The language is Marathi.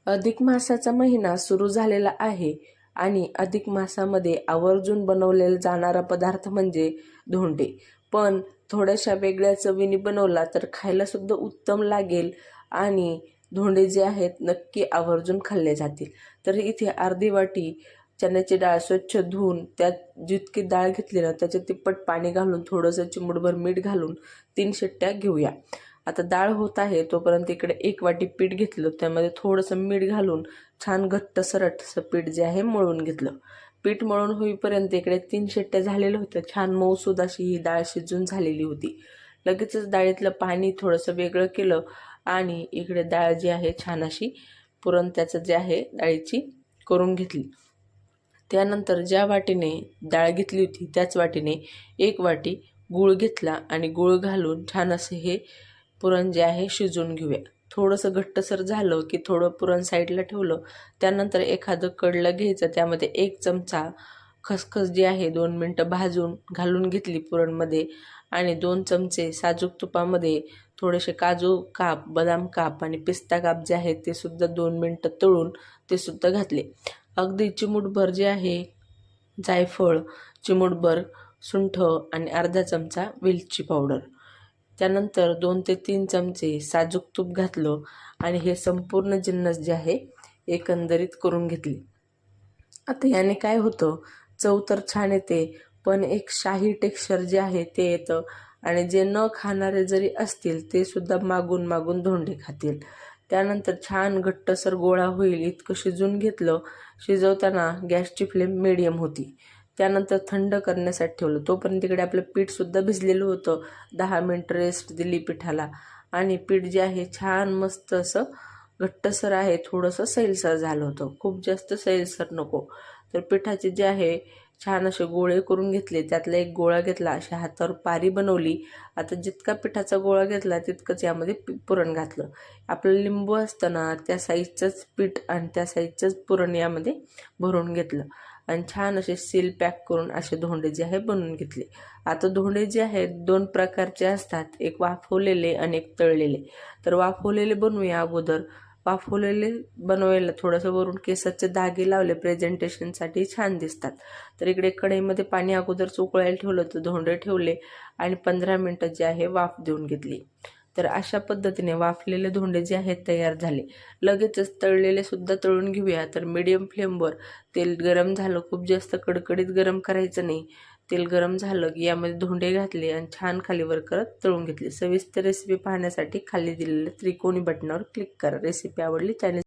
अधिक मासाचा महिना सुरू झालेला आहे आणि अधिक मासामध्ये आवर्जून बनवलेला जाणारा पदार्थ म्हणजे धोंडे. पण थोड्याशा वेगळ्या चवीने बनवला तर खायला सुद्धा उत्तम लागेल आणि धोंडे जे आहेत नक्की आवर्जून खाल्ले जातील. तर इथे अर्धी वाटी चण्याची डाळ स्वच्छ धुवून त्यात जितकी डाळ घेतली ना त्याच्यात तिप्पट पाणी घालून थोडंसं चिमूटभर मीठ घालून 3 शिट्ट्या घेऊया. आता डाळ होत आहे तोपर्यंत इकडे 1 वाटी पीठ घेतलं, त्यामध्ये थोडंसं मीठ घालून छान घट्टसरट असं पीठ जे आहे मळून घेतलं. पीठ मळून होईपर्यंत इकडे 3 शिट्ट्या झालेल्या होत्या. छान मऊसूद अशी ही डाळ शिजून झालेली होती. लगेचच डाळीतलं पाणी थोडंसं वेगळं केलं आणि इकडे डाळ जी आहे छान अशी पुरण त्याचं जे आहे डाळीची करून घेतली. त्यानंतर ज्या वाटीने डाळ घेतली होती त्याच वाटीने 1 वाटी गूळ घेतला आणि गूळ घालून छान असे हे पुरण जे आहे शिजवून घेऊया. थोडंसं घट्टसर झालं की थोडं पुरण साईडला ठेवलं. त्यानंतर एखादं कडलं घ्यायचं, त्यामध्ये 1 चमचा खसखस जी आहे 2 मिनटं भाजून घालून घेतली पुरणमध्ये आणि 2 चमचे साजूक तुपामध्ये थोडेसे काजू काप, बदाम काप आणि पिस्ता काप जे आहेत ते सुद्धा 2 मिनटं तळून ते सुद्धा घातले. अगदी चिमूटभर जे आहे जायफळ, चिमूटभर सुंठ आणि अर्धा चमचा वेलची पावडर. त्यानंतर 2 ते 3 चमचे साजूक तूप घातलं आणि हे संपूर्ण जिन्नस जे आहे एकंदरीत करून घेतली. आता याने काय होतं, चव तर छान येते पण एक शाही टेक्स्चर जे आहे ते येतं आणि जे न खाणारे जरी असतील ते सुद्धा मागून मागून धोंडे खातील. त्यानंतर छान घट्टसर गोळा होईल इतकं शिजवून घेतलं. शिजवताना गॅसची फ्लेम मिडियम होती. त्यानंतर थंड करण्यासाठी ठेवलं. तोपर्यंत तिकडे आपलं पीठसुद्धा भिजलेलं होतं. 10 मिनटं रेस्ट दिली पिठाला आणि पीठ जे आहे छान मस्त असं घट्टसर आहे, थोडंसं सैलसर झालं होतं. खूप जास्त सैलसर नको. तर पिठाचे जे आहे छान असे गोळे करून घेतले. त्यातला एक गोळा घेतला, अशा हातावर पारी बनवली. आता जितका पिठाचा गोळा घेतला तितकंच यामध्ये पुरण घातलं. आपलं लिंबू असतं ना त्या साईजचंच पीठ आणि त्या साईजचंच पुरण यामध्ये भरून घेतलं आणि छान असे सील पॅक करून असे धोंडे जे आहे बनवून घेतले. आता धोंडे जे आहेत 2 प्रकारचे असतात, एक वाफवलेले आणि एक तळलेले. तर वाफवलेले बनवूया अगोदर. वाफवलेले बनवायला थोडंसं वरून केसाचे धागे लावले, प्रेझेंटेशनसाठी छान दिसतात. तर इकडे कढईमध्ये पाणी अगोदरच उकळायला ठेवलं होतं, धोंडे ठेवले आणि 15 मिनटं जे आहे वाफ देऊन घेतली. तर अशा पद्धतीने वाफलेले धोंडे जे आहेत तयार झाले. लगेचच तळलेले सुद्धा तळून घेऊया. तर मीडियम फ्लेमवर तेल गरम झालं, खूप जास्त कडकडीत गरम करायचं नाही. तेल गरम झालं की यामध्ये धोंडे घातले आणि छान खालीवर करत तळून घेतले. सविस्तर रेसिपी पाहण्यासाठी खाली दिलेल्या त्रिकोणी बटनावर क्लिक करा. रेसिपी आवडली चॅनल